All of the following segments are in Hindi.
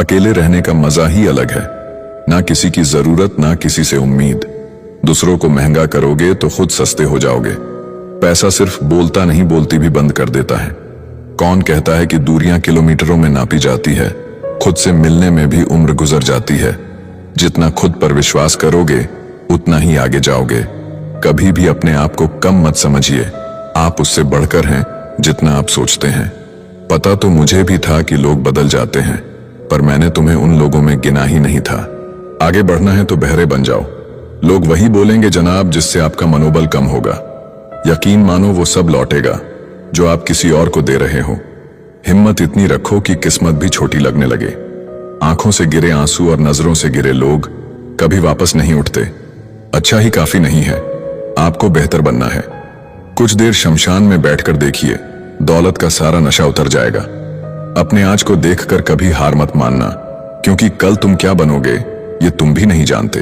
अकेले रहने का मजा ही अलग है। ना किसी की जरूरत, ना किसी से उम्मीद। दूसरों को महंगा करोगे तो खुद सस्ते हो जाओगे। पैसा सिर्फ बोलता नहीं, बोलती भी बंद कर देता है। कौन कहता है कि दूरियां किलोमीटरों में नापी जाती है? खुद से मिलने में भी उम्र गुजर जाती है। जितना खुद पर विश्वास करोगे उतना ही आगे जाओगे। कभी भी अपने आप को कम मत समझिए, आप उससे बढ़कर हैं जितना आप सोचते हैं। पता तो मुझे भी था कि लोग बदल जाते हैं, पर मैंने तुम्हें उन लोगों में गिना ही नहीं था। आगे बढ़ना है तो बहरे बन जाओ। लोग वही बोलेंगे जनाब जिससे आपका मनोबल कम होगा। यकीन मानो वो सब लौटेगा जो आप किसी और को दे रहे हो। हिम्मत इतनी रखो कि किस्मत भी छोटी लगने लगे। आंखों से गिरे आंसू और नजरों से गिरे लोग कभी वापस नहीं उठते। अच्छा ही काफी नहीं है, आपको बेहतर बनना है। कुछ देर शमशान में बैठकर देखिए, दौलत का सारा नशा उतर जाएगा। अपने आज को देखकर कभी हार मत मानना, क्योंकि कल तुम क्या बनोगे ये तुम भी नहीं जानते।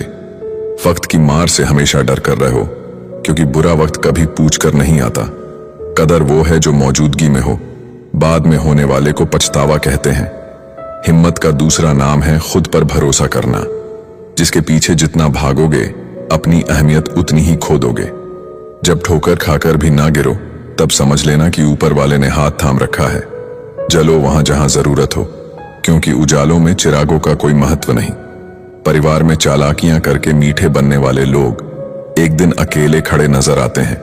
वक्त की मार से हमेशा डर कर रहे हो, क्योंकि बुरा वक्त कभी पूछ कर नहीं आता। कदर वो है जो मौजूदगी में हो, बाद में होने वाले को पछतावा कहते हैं। हिम्मत का दूसरा नाम है खुद पर भरोसा करना। जिसके पीछे जितना भागोगे अपनी अहमियत उतनी ही खो दोगे। जब ठोकर खाकर भी ना गिरो तब समझ लेना कि ऊपर वाले ने हाथ थाम रखा है। जलो वहां जहां जरूरत हो, क्योंकि उजालों में चिरागों का कोई महत्व नहीं। परिवार में चालाकियां करके मीठे बनने वाले लोग एक दिन अकेले खड़े नजर आते हैं।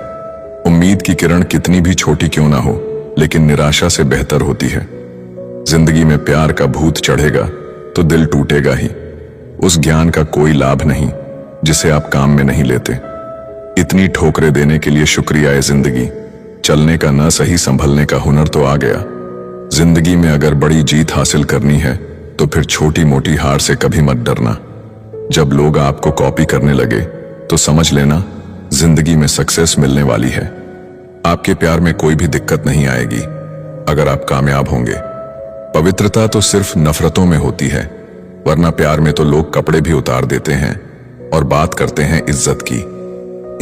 उम्मीद की किरण कितनी भी छोटी क्यों ना हो, लेकिन निराशा से बेहतर होती है। जिंदगी में प्यार का भूत चढ़ेगा तो दिल टूटेगा ही। उस ज्ञान का कोई लाभ नहीं जिसे आप काम में नहीं लेते। इतनी ठोकरें देने के लिए शुक्रिया है जिंदगी। चलने का न सही संभलने का हुनर तो आ गया। जिंदगी में अगर बड़ी जीत हासिल करनी है तो फिर छोटी मोटी हार से कभी मत डरना। जब लोग आपको कॉपी करने लगे तो समझ लेना जिंदगी में सक्सेस मिलने वाली है। आपके प्यार में कोई भी दिक्कत नहीं आएगी अगर आप कामयाब होंगे। पवित्रता तो सिर्फ नफरतों में होती है, वरना प्यार में तो लोग कपड़े भी उतार देते हैं और बात करते हैं इज्जत की।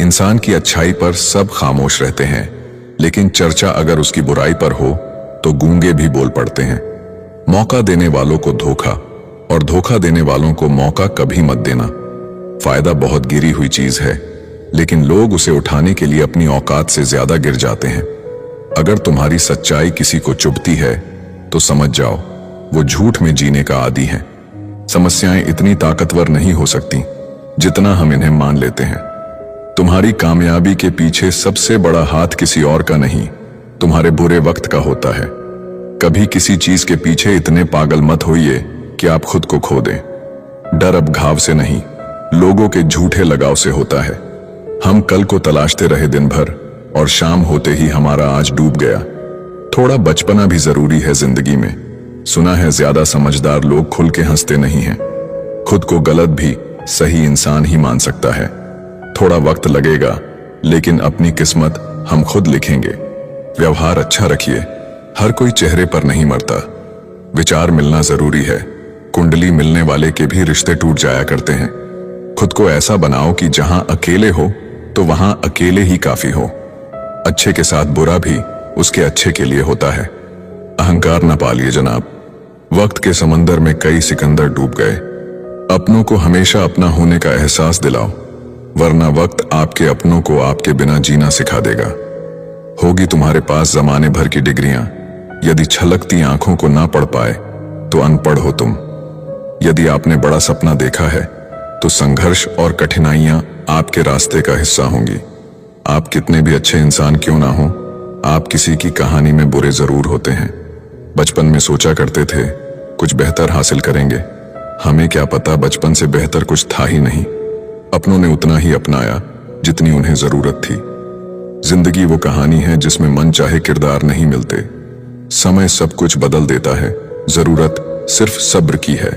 इंसान की अच्छाई पर सब खामोश रहते हैं, लेकिन चर्चा अगर उसकी बुराई पर हो तो गूंगे भी बोल पड़ते हैं। मौका देने वालों को धोखा और धोखा देने वालों को मौका कभी मत देना। फायदा बहुत गिरी हुई चीज है, लेकिन लोग उसे उठाने के लिए अपनी औकात से ज्यादा गिर जाते हैं। अगर तुम्हारी सच्चाई किसी को चुभती है तो समझ जाओ वो झूठ में जीने का आदी है। समस्याएं इतनी ताकतवर नहीं हो सकती जितना हम इन्हें मान लेते हैं। तुम्हारी कामयाबी के पीछे सबसे बड़ा हाथ किसी और का नहीं, तुम्हारे बुरे वक्त का होता है। कभी किसी चीज के पीछे इतने पागल मत होइए कि आप खुद को खो दें। डर अब घाव से नहीं, लोगों के झूठे लगाव से होता है। हम कल को तलाशते रहे दिन भर और शाम होते ही हमारा आज डूब गया। थोड़ा बचपना भी जरूरी है जिंदगी में। सुना है ज्यादा समझदार लोग खुल के हंसते नहीं हैं। खुद को गलत भी सही इंसान ही मान सकता है। थोड़ा वक्त लगेगा, लेकिन अपनी किस्मत हम खुद लिखेंगे। व्यवहार अच्छा रखिए, हर कोई चेहरे पर नहीं मरता। विचार मिलना जरूरी है, कुंडली मिलने वाले के भी रिश्ते टूट जाया करते हैं। खुद को ऐसा बनाओ कि जहां अकेले हो तो वहां अकेले ही काफी हो। अच्छे के साथ बुरा भी उसके अच्छे के लिए होता है। अहंकार न पालिए जनाब। वक्त के समंदर में कई सिकंदर डूब गए। अपनों को हमेशा अपना होने का एहसास दिलाओ, वरना वक्त आपके अपनों को आपके बिना जीना सिखा देगा। होगी तुम्हारे पास जमाने भर की डिग्रियां, यदि छलकती आंखों को ना पढ़ पाए तो अनपढ़ हो तुम। यदि आपने बड़ा सपना देखा है तो संघर्ष और कठिनाइयां आपके रास्ते का हिस्सा होंगी। आप कितने भी अच्छे इंसान क्यों ना हो, आप किसी की कहानी में बुरे जरूर होते हैं। बचपन में सोचा करते थे कुछ बेहतर हासिल करेंगे। हमें क्या पता बचपन से बेहतर कुछ था ही नहीं। अपनों ने उतना ही अपनाया जितनी उन्हें जरूरत थी। जिंदगी वो कहानी है जिसमें मन चाहे किरदार नहीं मिलते। समय सब कुछ बदल देता है, जरूरत सिर्फ सब्र की है।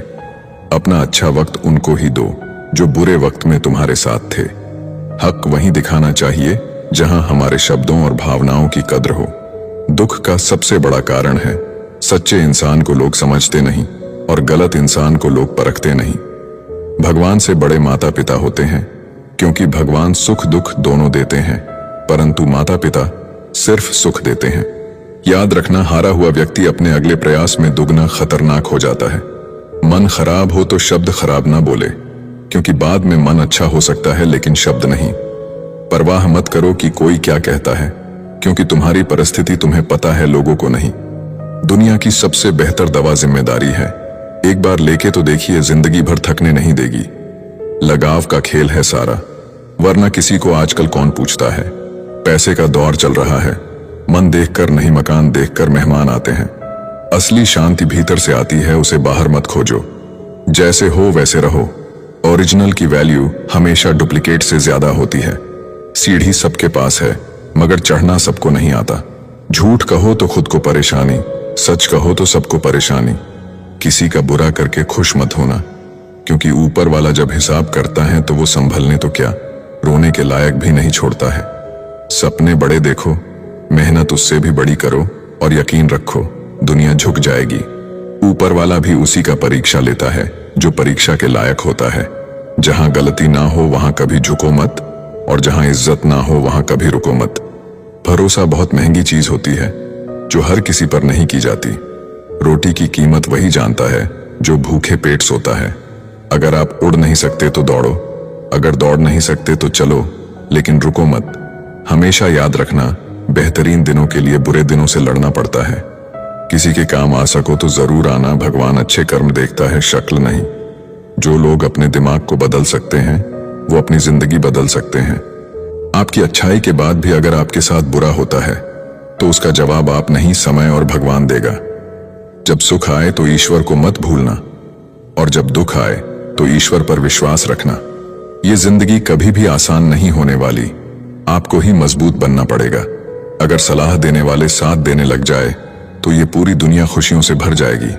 अपना अच्छा वक्त उनको ही दो जो बुरे वक्त में तुम्हारे साथ थे। हक वहीं दिखाना चाहिए जहां हमारे शब्दों और भावनाओं की कद्र हो। दुख का सबसे बड़ा कारण है सच्चे इंसान को लोग समझते नहीं और गलत इंसान को लोग परखते नहीं। भगवान से बड़े माता पिता होते हैं, क्योंकि भगवान सुख दुख दोनों देते हैं, परंतु माता पिता सिर्फ सुख देते हैं। याद रखना, हारा हुआ व्यक्ति अपने अगले प्रयास में दुगना खतरनाक हो जाता है। मन खराब हो तो शब्द खराब ना बोले, क्योंकि बाद में मन अच्छा हो सकता है लेकिन शब्द नहीं। परवाह मत करो कि कोई क्या कहता है, क्योंकि तुम्हारी परिस्थिति तुम्हें पता है, लोगों को नहीं। दुनिया की सबसे बेहतर दवा जिम्मेदारी है। एक बार लेके तो देखिए, जिंदगी भर थकने नहीं देगी। लगाव का खेल है सारा, वरना किसी को आजकल कौन पूछता है। पैसे का दौर चल रहा है, मन देखकर नहीं मकान देखकर मेहमान आते हैं। असली शांति भीतर से आती है, उसे बाहर मत खोजो। जैसे हो वैसे रहो। ओरिजिनल की वैल्यू हमेशा डुप्लीकेट से ज्यादा होती है। सीढ़ी सबके पास है, मगर चढ़ना सबको नहीं आता। झूठ कहो तो खुद को परेशानी, सच कहो तो सबको परेशानी। किसी का बुरा करके खुश मत होना, क्योंकि ऊपर वाला जब हिसाब करता है तो वो संभलने तो क्या, रोने के लायक भी नहीं छोड़ता है। सपने बड़े देखो, मेहनत उससे भी बड़ी करो, और यकीन रखो दुनिया झुक जाएगी। ऊपर वाला भी उसी का परीक्षा लेता है जो परीक्षा के लायक होता है। जहां गलती ना हो वहां कभी झुको मत, और जहां इज्जत ना हो वहां कभी रुको मत। भरोसा बहुत महंगी चीज होती है, जो हर किसी पर नहीं की जाती। रोटी की कीमत वही जानता है जो भूखे पेट सोता है। अगर आप उड़ नहीं सकते तो दौड़ो, अगर दौड़ नहीं सकते तो चलो, लेकिन रुको मत। हमेशा याद रखना, बेहतरीन दिनों के लिए बुरे दिनों से लड़ना पड़ता है। किसी के काम आ सको तो जरूर आना, भगवान अच्छे कर्म देखता है, शक्ल नहीं। जो लोग अपने दिमाग को बदल सकते हैं वो अपनी जिंदगी बदल सकते हैं। आपकी अच्छाई के बाद भी अगर आपके साथ बुरा होता है तो उसका जवाब आप नहीं, समय और भगवान देगा। जब सुख आए तो ईश्वर को मत भूलना, और जब दुख आए तो ईश्वर पर विश्वास रखना। ये जिंदगी कभी भी आसान नहीं होने वाली, आपको ही मजबूत बनना पड़ेगा। अगर सलाह देने वाले साथ देने लग जाए तो ये पूरी दुनिया खुशियों से भर जाएगी।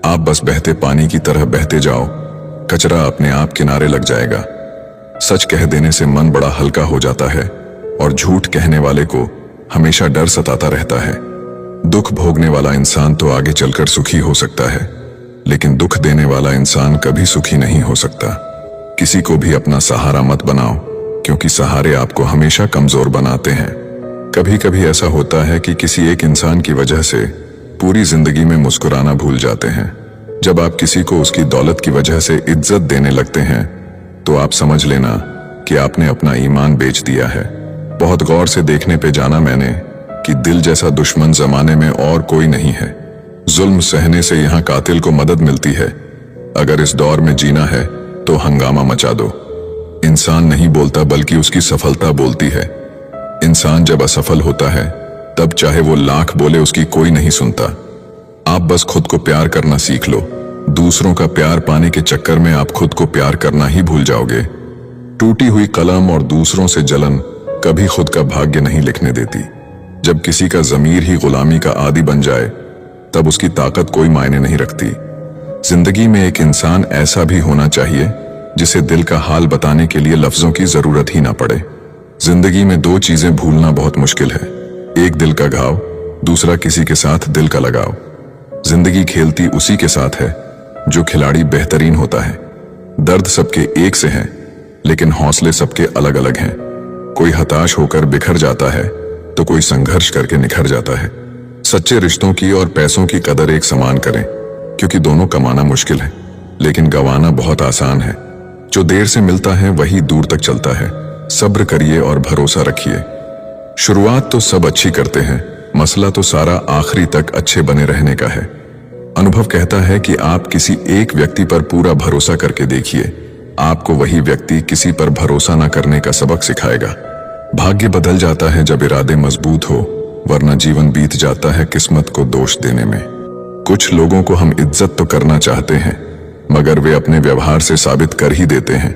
आप बस बहते पानी की तरह बहते जाओ, कचरा अपने आप किनारे लग जाएगा। सच कह देने से मन बड़ा हल्का हो जाता है, और झूठ कहने वाले को हमेशा डर सताता रहता है। दुख भोगने वाला इंसान तो आगे चलकर सुखी हो सकता है, लेकिन दुख देने वाला इंसान कभी सुखी नहीं हो सकता। किसी को भी अपना सहारा मत बनाओ, क्योंकि सहारे आपको हमेशा कमजोर बनाते हैं। कभी कभी ऐसा होता है कि किसी एक इंसान की वजह से पूरी जिंदगी में मुस्कुराना भूल जाते हैं। जब आप किसी को उसकी दौलत की वजह से इज्जत देने लगते हैं तो आप समझ लेना कि आपने अपना ईमान बेच दिया है। बहुत गौर से देखने पे जाना मैंने कि दिल जैसा दुश्मन जमाने में और कोई नहीं है। जुल्म सहने से यहाँ कातिल को मदद मिलती है। अगर इस दौर में जीना है तो हंगामा मचा दो। इंसान नहीं बोलता बल्कि उसकी सफलता बोलती है। इंसान जब असफल होता है तब चाहे वो लाख बोले उसकी कोई नहीं सुनता। आप बस खुद को प्यार करना सीख लो। दूसरों का प्यार पाने के चक्कर में आप खुद को प्यार करना ही भूल जाओगे। टूटी हुई कलम और दूसरों से जलन कभी खुद का भाग्य नहीं लिखने देती। जब किसी का ज़मीर ही गुलामी का आदी बन जाए तब उसकी ताकत कोई मायने नहीं रखती। जिंदगी में एक इंसान ऐसा भी होना चाहिए जिसे दिल का हाल बताने के लिए लफ्जों की जरूरत ही ना पड़े। जिंदगी में दो चीजें भूलना बहुत मुश्किल है, एक दिल का घाव, दूसरा किसी के साथ दिल का लगाव। जिंदगी खेलती उसी के साथ है जो खिलाड़ी बेहतरीन होता है। दर्द सबके एक से हैं, लेकिन हौसले सबके अलग अलग हैं। कोई हताश होकर बिखर जाता है तो कोई संघर्ष करके निखर जाता है। सच्चे रिश्तों की और पैसों की कदर एक समान करें, क्योंकि दोनों कमाना मुश्किल है लेकिन गंवाना बहुत आसान है। जो देर से मिलता है वही दूर तक चलता है। सब्र करिए और भरोसा रखिए। शुरुआत तो सब अच्छी करते हैं, मसला तो सारा आखिरी तक अच्छे बने रहने का है। अनुभव कहता है कि आप किसी एक व्यक्ति पर पूरा भरोसा करके देखिए, आपको वही व्यक्ति किसी पर भरोसा न करने का सबक सिखाएगा। भाग्य बदल जाता है जब इरादे मजबूत हो, वरना जीवन बीत जाता है किस्मत को दोष देने में। कुछ लोगों को हम इज्जत तो करना चाहते हैं, मगर वे अपने व्यवहार से साबित कर ही देते हैं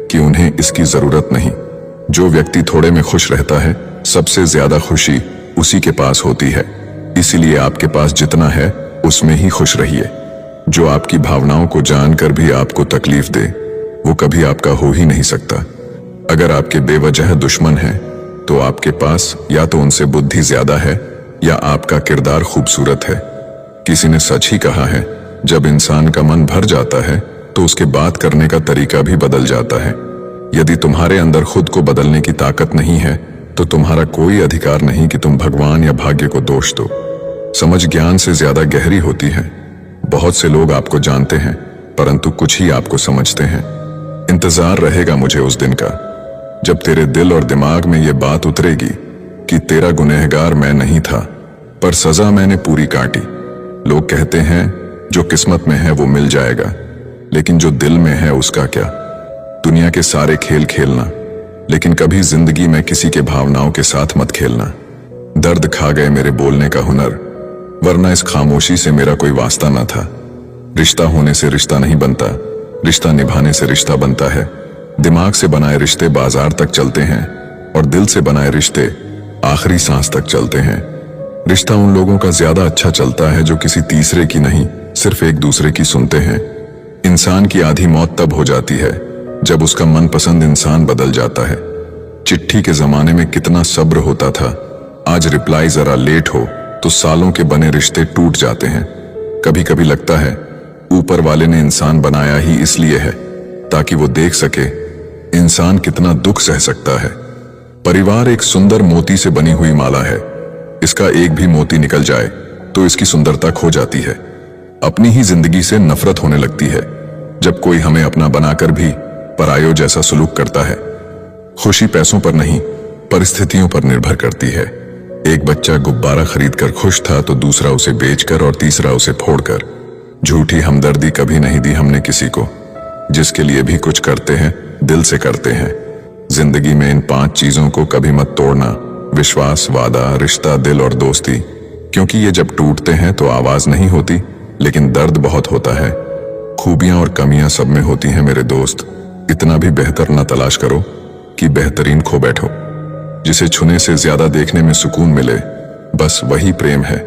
कि उन्हें इसकी जरूरत नहीं। जो व्यक्ति थोड़े में खुश रहता है, सबसे ज्यादा खुशी उसी के पास होती है। इसीलिए आपके पास जितना है उसमें ही खुश रहिए। जो आपकी भावनाओं को जानकर भी आपको तकलीफ दे, वो कभी आपका हो ही नहीं सकता। अगर आपके बेवजह दुश्मन हैं, तो आपके पास या तो उनसे बुद्धि ज्यादा है या आपका किरदार खूबसूरत है। किसी ने सच ही कहा है, जब इंसान का मन भर जाता है तो उसके बात करने का तरीका भी बदल जाता है। यदि तुम्हारे अंदर खुद को बदलने की ताकत नहीं है तो तुम्हारा कोई अधिकार नहीं कि तुम भगवान या भाग्य को दोष दो। समझ ज्ञान से ज्यादा गहरी होती है। बहुत से लोग आपको जानते हैं, परंतु कुछ ही आपको समझते हैं। इंतजार रहेगा मुझे उस दिन का, जब तेरे दिल और दिमाग में ये बात उतरेगी कि तेरा गुनहगार मैं नहीं था, पर सजा मैंने पूरी काटी। लोग कहते हैं जो किस्मत में है वो मिल जाएगा, लेकिन जो दिल में है उसका क्या। दुनिया के सारे खेल खेलना, लेकिन कभी जिंदगी में किसी के भावनाओं के साथ मत खेलना। दर्द खा गए मेरे बोलने का हुनर, वरना इस खामोशी से मेरा कोई वास्ता न था। रिश्ता होने से रिश्ता नहीं बनता, रिश्ता निभाने से रिश्ता बनता है। दिमाग से बनाए रिश्ते बाजार तक चलते हैं, और दिल से बनाए रिश्ते आखिरी सांस तक चलते हैं। रिश्ता उन लोगों का ज्यादा अच्छा चलता है जो किसी तीसरे की नहीं, सिर्फ एक दूसरे की सुनते हैं। इंसान की आधी मौत तब हो जाती है जब उसका मनपसंद इंसान बदल जाता है। चिट्ठी के जमाने में कितना सब्र होता था, आज रिप्लाई जरा लेट हो तो सालों के बने रिश्ते टूट जाते हैं। कभी कभी लगता है ऊपर वाले ने इंसान बनाया ही इसलिए है ताकि वो देख सके इंसान कितना दुख सह सकता है। परिवार एक सुंदर मोती से बनी हुई माला है, इसका एक भी मोती निकल जाए तो इसकी सुंदरता खो जाती है। अपनी ही जिंदगी से नफरत होने लगती है जब कोई हमें अपना बनाकर भी परायो जैसा सुलूक करता है। खुशी पैसों पर नहीं, परिस्थितियों पर निर्भर करती है। एक बच्चा गुब्बारा खरीदकर खुश था तो दूसरा उसे बेचकर और तीसरा उसे फोड़कर। झूठी हमदर्दी कभी नहीं दी हमने किसी को। जिसके लिए भी कुछ करते हैं दिल से करते हैं। जिंदगी में इन 5 चीजों को कभी मत तोड़ना: विश्वास, वादा, रिश्ता, दिल और दोस्ती। क्योंकि ये जब टूटते हैं तो आवाज नहीं होती, लेकिन दर्द बहुत होता है। खूबियां और कमियां सब में होती हैं मेरे दोस्त, इतना भी बेहतर न तलाश करो कि बेहतरीन खो बैठो। जिसे छूने से ज्यादा देखने में सुकून मिले, बस वही प्रेम है।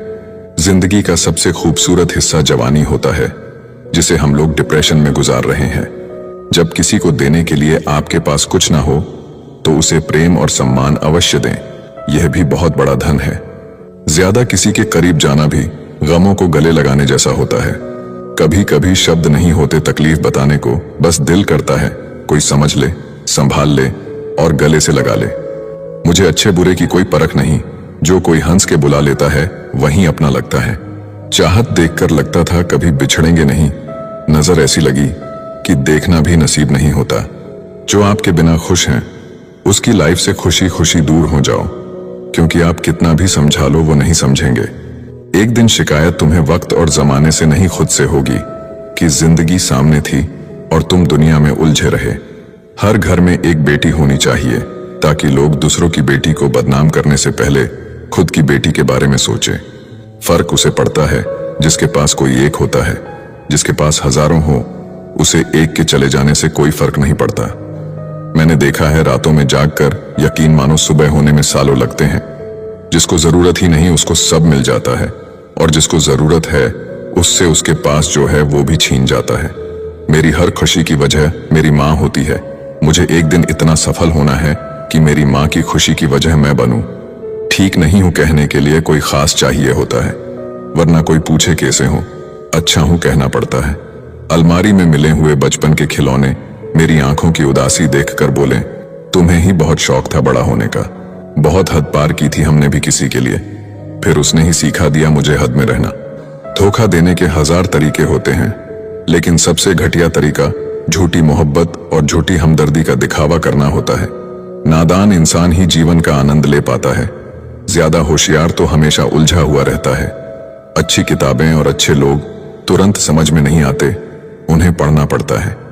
जिंदगी का सबसे खूबसूरत हिस्सा जवानी होता है, जिसे हम लोग डिप्रेशन में गुजार रहे हैं। जब किसी को देने के लिए आपके पास कुछ ना हो तो उसे प्रेम और सम्मान अवश्य दें, यह भी बहुत बड़ा धन है। ज्यादा किसी के करीब जाना भी गमों को गले लगाने जैसा होता है। कभी कभी शब्द नहीं होते तकलीफ बताने को, बस दिल करता है कोई समझ ले, संभाल ले और गले से लगा ले। मुझे अच्छे बुरे की कोई परख नहीं, जो कोई हंस के बुला लेता है वहीं अपना लगता है। चाहत देखकर लगता था कभी बिछड़ेंगे नहीं, नजर ऐसी लगी कि देखना भी नसीब नहीं होता। जो आपके बिना खुश हैं उसकी लाइफ से खुशी खुशी दूर हो जाओ, क्योंकि आप कितना भी समझा लो वो नहीं समझेंगे। एक दिन शिकायत तुम्हें वक्त और जमाने से नहीं खुद से होगी कि जिंदगी सामने थी और तुम दुनिया में उलझे रहे। हर घर में एक बेटी होनी चाहिए ताकि लोग दूसरों की बेटी को बदनाम करने से पहले खुद की बेटी के बारे में सोचे। फर्क उसे पड़ता है जिसके पास कोई एक होता है, जिसके पास हजारों हो उसे एक के चले जाने से कोई फर्क नहीं पड़ता। मैंने देखा है रातों में जागकर यकीन मानो सुबह होने में सालों लगते हैं। जिसको जरूरत ही नहीं उसको सब मिल जाता है, और जिसको जरूरत है उससे उसके पास जो है वो भी छीन जाता है। मेरी हर खुशी की वजह मेरी माँ होती है। मुझे एक दिन इतना सफल होना है कि मेरी माँ की खुशी की वजह मैं बनूं। ठीक नहीं हूं कहने के लिए कोई खास चाहिए होता है, वरना कोई पूछे कैसे हो, अच्छा हूं कहना पड़ता है। अलमारी में मिले हुए बचपन के खिलौने मेरी आंखों की उदासी देखकर बोले, तुम्हें ही बहुत शौक था बड़ा होने का। बहुत हद पार की थी हमने भी किसी के लिए, फिर उसने ही सिखा दिया मुझे हद में रहना। धोखा देने के 1000 तरीके होते हैं, लेकिन सबसे घटिया तरीका झूठी मोहब्बत और झूठी हमदर्दी का दिखावा करना होता है। नादान इंसान ही जीवन का आनंद ले पाता है, ज्यादा होशियार तो हमेशा उलझा हुआ रहता है। अच्छी किताबें और अच्छे लोग तुरंत समझ में नहीं आते, उन्हें पढ़ना पड़ता है।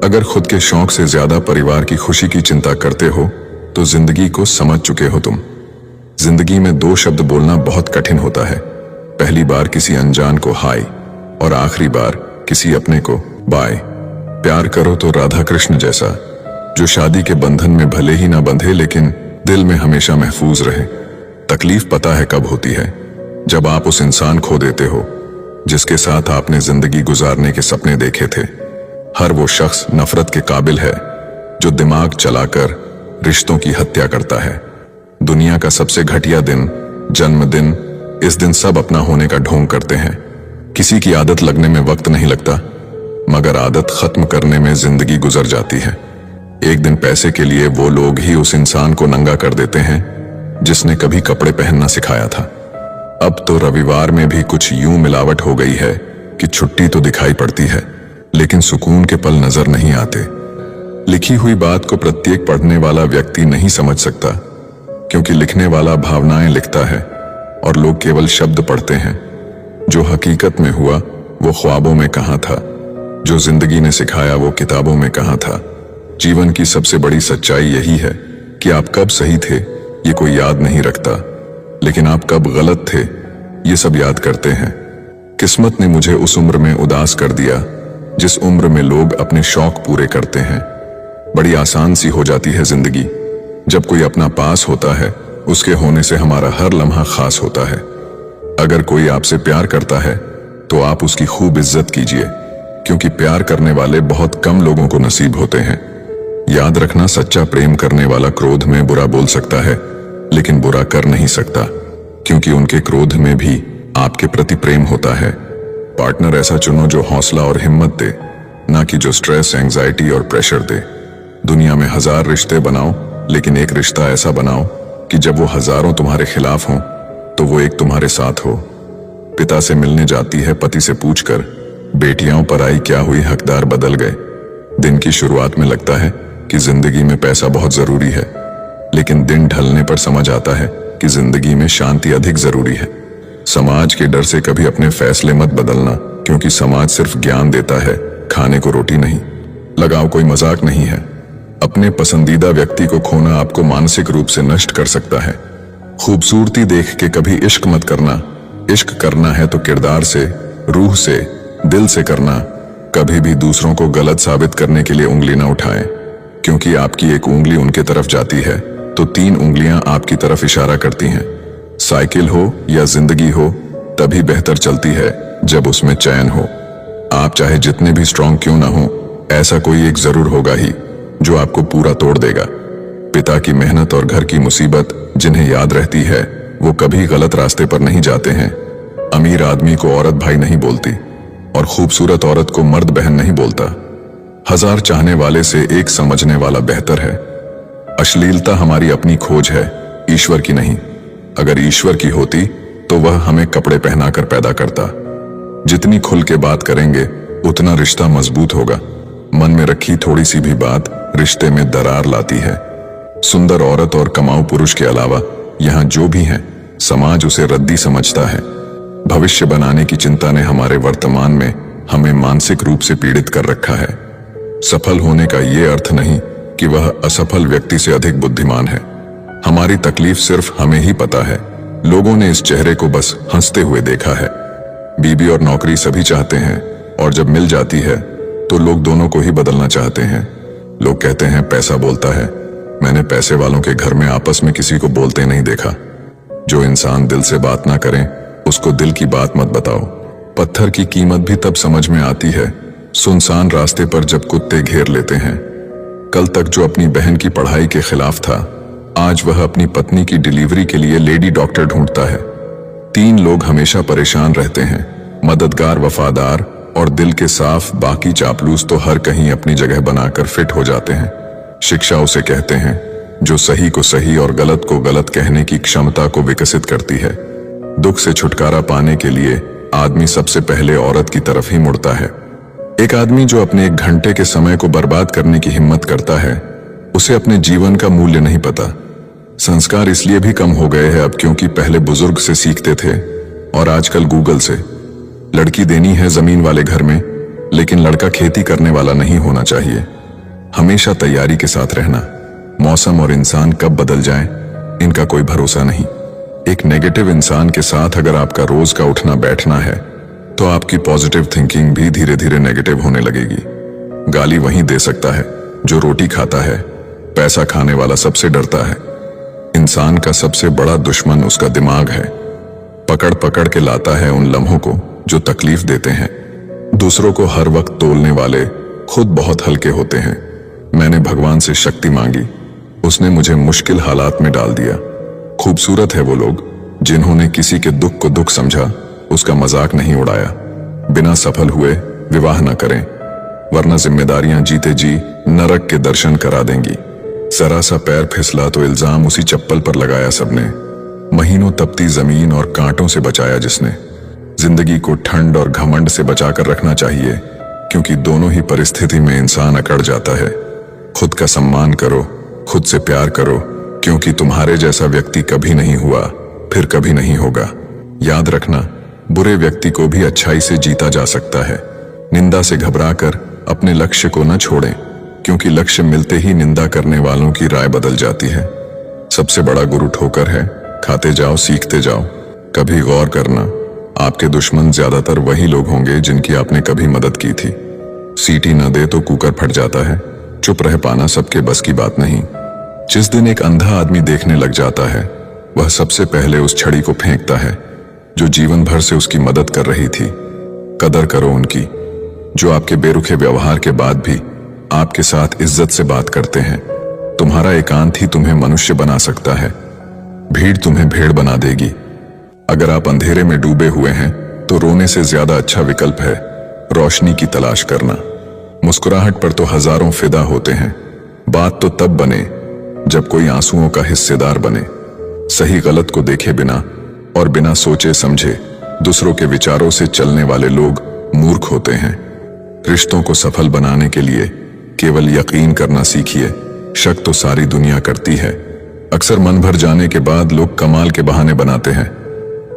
अगर खुद के शौक से ज्यादा परिवार की खुशी की चिंता करते हो तो जिंदगी को समझ चुके हो तुम। जिंदगी में 2 शब्द बोलना बहुत कठिन होता है। पहली बार किसी अनजान को हाय और आखिरी बार किसी अपने को बाय। प्यार करो तो राधा कृष्ण जैसा, जो शादी के बंधन में भले ही ना बंधे लेकिन दिल में हमेशा महफूज रहे। तकलीफ पता है कब होती है, जब आप उस इंसान खो देते हो जिसके साथ आपने जिंदगी गुजारने के सपने देखे थे। हर वो शख्स नफरत के काबिल है जो दिमाग चलाकर रिश्तों की हत्या करता है। दुनिया का सबसे घटिया दिन जन्मदिन। इस दिन सब अपना होने का ढोंग करते हैं। किसी की आदत लगने में वक्त नहीं लगता, मगर आदत खत्म करने में जिंदगी गुजर जाती है। एक दिन पैसे के लिए वो लोग ही उस इंसान को नंगा कर देते हैं जिसने कभी कपड़े पहनना सिखाया था। अब तो रविवार में भी कुछ यूं मिलावट हो गई है कि छुट्टी तो दिखाई पड़ती है, लेकिन सुकून के पल नजर नहीं आते। लिखी हुई बात को प्रत्येक पढ़ने वाला व्यक्ति नहीं समझ सकता, क्योंकि लिखने वाला भावनाएं लिखता है और लोग केवल शब्द पढ़ते हैं। जो हकीकत में हुआ वो ख्वाबों में कहाँ था, जो जिंदगी ने सिखाया वो किताबों में कहाँ था। जीवन की सबसे बड़ी सच्चाई यही है कि आप कब सही थे ये कोई याद नहीं रखता, लेकिन आप कब गलत थे ये सब याद करते हैं। किस्मत ने मुझे उस उम्र में उदास कर दिया जिस उम्र में लोग अपने शौक पूरे करते हैं। बड़ी आसान सी हो जाती है जिंदगी जब कोई अपना पास होता है, उसके होने से हमारा हर लम्हा खास होता है। अगर कोई आपसे प्यार करता है तो आप उसकी खूब इज्जत कीजिए, क्योंकि प्यार करने वाले बहुत कम लोगों को नसीब होते हैं। याद रखना, सच्चा प्रेम करने वाला क्रोध में बुरा बोल सकता है लेकिन बुरा कर नहीं सकता, क्योंकि उनके क्रोध में भी आपके प्रति प्रेम होता है। पार्टनर ऐसा चुनो जो हौसला और हिम्मत दे, ना कि जो स्ट्रेस, एंजाइटी और प्रेशर दे। दुनिया में 1000 रिश्ते बनाओ, लेकिन एक रिश्ता ऐसा बनाओ कि जब वो हजारों तुम्हारे खिलाफ हों तो वो एक तुम्हारे साथ हो। पिता से मिलने जाती है पति से पूछकर, बेटियां पर आई क्या हुई, हकदार बदल गए। दिन की शुरुआत में लगता है कि जिंदगी में पैसा बहुत जरूरी है, लेकिन दिन ढलने पर समझ आता है कि जिंदगी में शांति अधिक जरूरी है। समाज के डर से कभी अपने फैसले मत बदलना, क्योंकि समाज सिर्फ ज्ञान देता है, खाने को रोटी नहीं। लगाव कोई मजाक नहीं है। अपने पसंदीदा व्यक्ति को खोना आपको मानसिक रूप से नष्ट कर सकता है। खूबसूरती देख के कभी इश्क मत करना। इश्क करना है तो किरदार से, रूह से, दिल से करना। कभी भी दूसरों को गलत साबित करने के लिए उंगली न उठाएं, क्योंकि आपकी एक उंगली उनके तरफ जाती है तो 3 उंगलियां आपकी तरफ इशारा करती हैं। साइकिल हो या जिंदगी हो, तभी बेहतर चलती है जब उसमें चैन हो। आप चाहे जितने भी स्ट्रांग क्यों ना हो, ऐसा कोई एक जरूर होगा ही जो आपको पूरा तोड़ देगा। पिता की मेहनत और घर की मुसीबत जिन्हें याद रहती है वो कभी गलत रास्ते पर नहीं जाते हैं। अमीर आदमी को औरत भाई नहीं बोलती और खूबसूरत औरत को मर्द बहन नहीं बोलता। 1000 चाहने वाले से एक समझने वाला बेहतर है। अश्लीलता हमारी अपनी खोज है, ईश्वर की नहीं। अगर ईश्वर की होती तो वह हमें कपड़े पहनाकर पैदा करता। जितनी खुल के बात करेंगे उतना रिश्ता मजबूत होगा। मन में रखी थोड़ी सी भी बात रिश्ते में दरार लाती है। सुंदर औरत और कमाऊ पुरुष के अलावा यहाँ जो भी है, समाज उसे रद्दी समझता है। भविष्य बनाने की चिंता ने हमारे वर्तमान में हमें मानसिक रूप से पीड़ित कर रखा है। सफल होने का ये अर्थ नहीं कि वह असफल व्यक्ति से अधिक बुद्धिमान है। हमारी तकलीफ सिर्फ हमें ही पता है। लोगों ने इस चेहरे को बस हंसते हुए देखा है। बीबी और नौकरी सभी चाहते हैं, और जब मिल जाती है तो लोग दोनों को ही बदलना चाहते हैं। लोग कहते हैं पैसा बोलता है। मैंने पैसे वालों के घर में आपस में किसी को बोलते नहीं देखा। जो इंसान दिल से बात ना करे उसको दिल की बात मत बताओ। पत्थर की कीमत भी तब समझ में आती है सुनसान रास्ते पर जब कुत्ते घेर लेते हैं। कल तक जो अपनी बहन की पढ़ाई के खिलाफ था, आज वह अपनी पत्नी की डिलीवरी के लिए लेडी डॉक्टर ढूंढता है। 3 लोग हमेशा परेशान रहते हैं, मददगार, वफादार और दिल के साफ। बाकी चापलूस तो हर कहीं अपनी जगह बनाकर फिट हो जाते हैं। शिक्षा उसे कहते हैं जो सही को सही और गलत को गलत कहने की क्षमता को विकसित करती है। दुख से छुटकारा पाने के लिए आदमी सबसे पहले औरत की तरफ ही मुड़ता है। एक आदमी जो अपने 1 घंटे के समय को बर्बाद करने की हिम्मत करता है, उसे अपने जीवन का मूल्य नहीं पता। संस्कार इसलिए भी कम हो गए हैं अब, क्योंकि पहले बुजुर्ग से सीखते थे और आजकल गूगल से। लड़की देनी है जमीन वाले घर में, लेकिन लड़का खेती करने वाला नहीं होना चाहिए। हमेशा तैयारी के साथ रहना। मौसम और इंसान कब बदल जाए इनका कोई भरोसा नहीं। एक नेगेटिव इंसान के साथ अगर आपका रोज का उठना बैठना है तो आपकी पॉजिटिव थिंकिंग भी धीरे धीरे नेगेटिव होने लगेगी। गाली वही दे सकता है जो रोटी खाता है। पैसा खाने वाला सबसे डरता है। इंसान का सबसे बड़ा दुश्मन उसका दिमाग है। पकड़ पकड़ के लाता है उन लम्हों को जो तकलीफ देते हैं। दूसरों को हर वक्त तोलने वाले खुद बहुत हल्के होते हैं। मैंने भगवान से शक्ति मांगी, उसने मुझे मुश्किल हालात में डाल दिया। खूबसूरत है वो लोग जिन्होंने किसी के दुख को दुख समझा, उसका मजाक नहीं उड़ाया। बिना सफल हुए विवाह न करें, वरना जिम्मेदारियां जीते जी नरक के दर्शन करा देंगी। जरा सा पैर फिसला तो इल्जाम उसी चप्पल पर लगाया सबने। महीनों तपती जमीन और कांटों से बचाया जिसने। जिंदगी को ठंड और घमंड से बचाकर रखना चाहिए, क्योंकि दोनों ही परिस्थिति में इंसान अकड़ जाता है। खुद का सम्मान करो, खुद से प्यार करो, क्योंकि तुम्हारे जैसा व्यक्ति कभी नहीं हुआ, फिर कभी नहीं होगा। याद रखना, बुरे व्यक्ति को भी अच्छाई से जीता जा सकता है। निंदा से घबराकर अपने लक्ष्य को न छोड़ें, क्योंकि लक्ष्य मिलते ही निंदा करने वालों की राय बदल जाती है। सबसे बड़ा गुरु ठोकर है, खाते जाओ सीखते जाओ। कभी गौर करना, आपके दुश्मन ज्यादातर वही लोग होंगे जिनकी आपने कभी मदद की थी। सीटी न दे तो कुकर फट जाता है, चुप रह पाना सबके बस की बात नहीं। जिस दिन एक अंधा आदमी देखने लग जाता है, वह सबसे पहले उस छड़ी को फेंकता है जो जीवन भर से उसकी मदद कर रही थी। कदर करो उनकी, जो आपके बेरुखे व्यवहार के बाद भी आपके साथ इज्जत से बात करते हैं। तुम्हारा एकांत ही तुम्हें मनुष्य बना सकता है, भीड़ तुम्हें भेड़ बना देगी। अगर आप अंधेरे में डूबे हुए हैं तो रोने से ज्यादा अच्छा विकल्प है रोशनी की तलाश करना। मुस्कुराहट पर तो हजारों फिदा होते हैं, बात तो तब बने जब कोई आंसुओं का हिस्सेदार बने। सही गलत को देखे बिना और बिना सोचे समझे दूसरों के विचारों से चलने वाले लोग मूर्ख होते हैं। रिश्तों को सफल बनाने के लिए केवल यकीन करना सीखिए, शक तो सारी दुनिया करती है। अक्सर मन भर जाने के बाद लोग कमाल के बहाने बनाते हैं।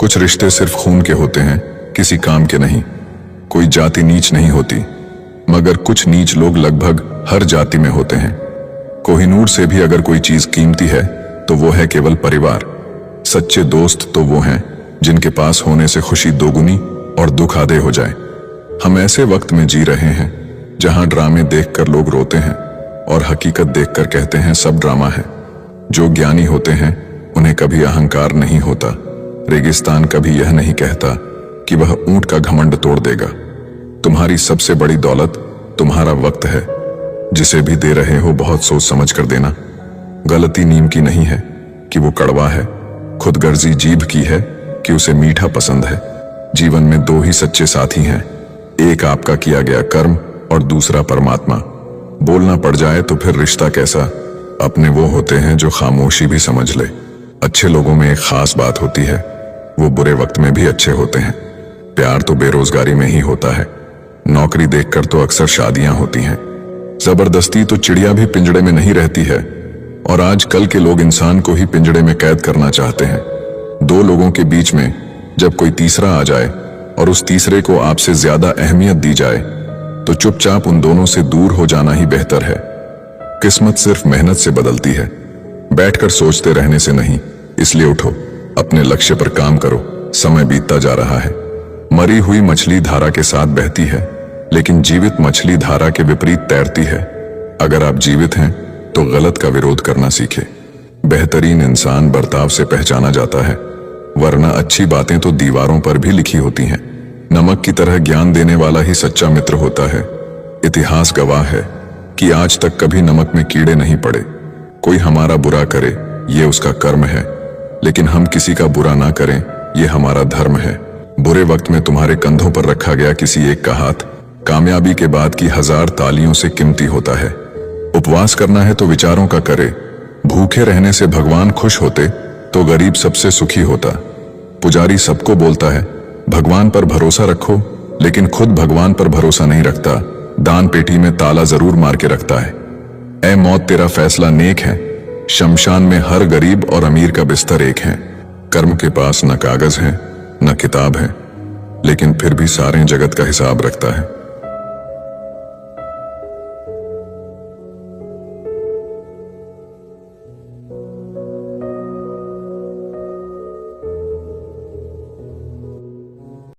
कुछ रिश्ते सिर्फ खून के होते हैं, किसी काम के नहीं। कोई जाति नीच नहीं होती, मगर कुछ नीच लोग लगभग हर जाति में होते हैं। कोहिनूर से भी अगर कोई चीज कीमती है तो वो है केवल परिवार। सच्चे दोस्त तो वो हैं जिनके पास होने से खुशी दोगुनी और दुख आधे हो जाए। हम ऐसे वक्त में जी रहे हैं जहां ड्रामे देखकर लोग रोते हैं और हकीकत देखकर कहते हैं सब ड्रामा है। जो ज्ञानी होते हैं उन्हें कभी अहंकार नहीं होता। रेगिस्तान कभी यह नहीं कहता कि वह ऊंट का घमंड तोड़ देगा। तुम्हारी सबसे बड़ी दौलत तुम्हारा वक्त है। जिसे भी दे रहे हो बहुत सोच समझ कर देना। गलती नीम की नहीं है कि वो कड़वा है, खुदगर्जी जीभ की है कि उसे मीठा पसंद है। जीवन में दो ही सच्चे साथी हैं, एक आपका किया गया कर्म और दूसरा परमात्मा। बोलना पड़ जाए तो फिर रिश्ता कैसा? अपने वो होते हैं जो खामोशी भी समझ ले। अच्छे लोगों में एक खास बात होती है, वो बुरे वक्त में भी अच्छे होते हैं। प्यार तो बेरोजगारी में ही होता है, नौकरी देखकर तो अक्सर शादियां होती हैं। जबरदस्ती तो चिड़िया भी पिंजड़े में नहीं रहती है, और आजकल के लोग इंसान को ही पिंजड़े में कैद करना चाहते हैं। दो लोगों के बीच में जब कोई तीसरा आ जाए और उस तीसरे को आपसे ज्यादा अहमियत दी जाए तो चुपचाप उन दोनों से दूर हो जाना ही बेहतर है। किस्मत सिर्फ मेहनत से बदलती है, बैठकर सोचते रहने से नहीं। इसलिए उठो, अपने लक्ष्य पर काम करो। समय बीतता जा रहा है। मरी हुई मछली धारा के साथ बहती है, लेकिन जीवित मछली धारा के विपरीत तैरती है। अगर आप जीवित हैं तो गलत का विरोध करना सीखें। बेहतरीन इंसान बर्ताव से पहचाना जाता है, वरना अच्छी बातें तो दीवारों पर भी लिखी होती हैं। नमक की तरह ज्ञान देने वाला ही सच्चा मित्र होता है। इतिहास गवाह है कि आज तक कभी नमक में कीड़े नहीं पड़े। कोई हमारा बुरा करे ये उसका कर्म है, लेकिन हम किसी का बुरा ना करें ये हमारा धर्म है। बुरे वक्त में तुम्हारे कंधों पर रखा गया किसी एक का हाथ कामयाबी के बाद की 1000 तालियों से कीमती होता है। उपवास करना है तो विचारों का करे। भूखे रहने से भगवान खुश होते तो गरीब सबसे सुखी होता। पुजारी सबको बोलता है भगवान पर भरोसा रखो, लेकिन खुद भगवान पर भरोसा नहीं रखता। दान पेटी में ताला जरूर मार के रखता है। ऐ मौत तेरा फैसला नेक है, शमशान में हर गरीब और अमीर का बिस्तर एक है। कर्म के पास न कागज है न किताब है, लेकिन फिर भी सारे जगत का हिसाब रखता है।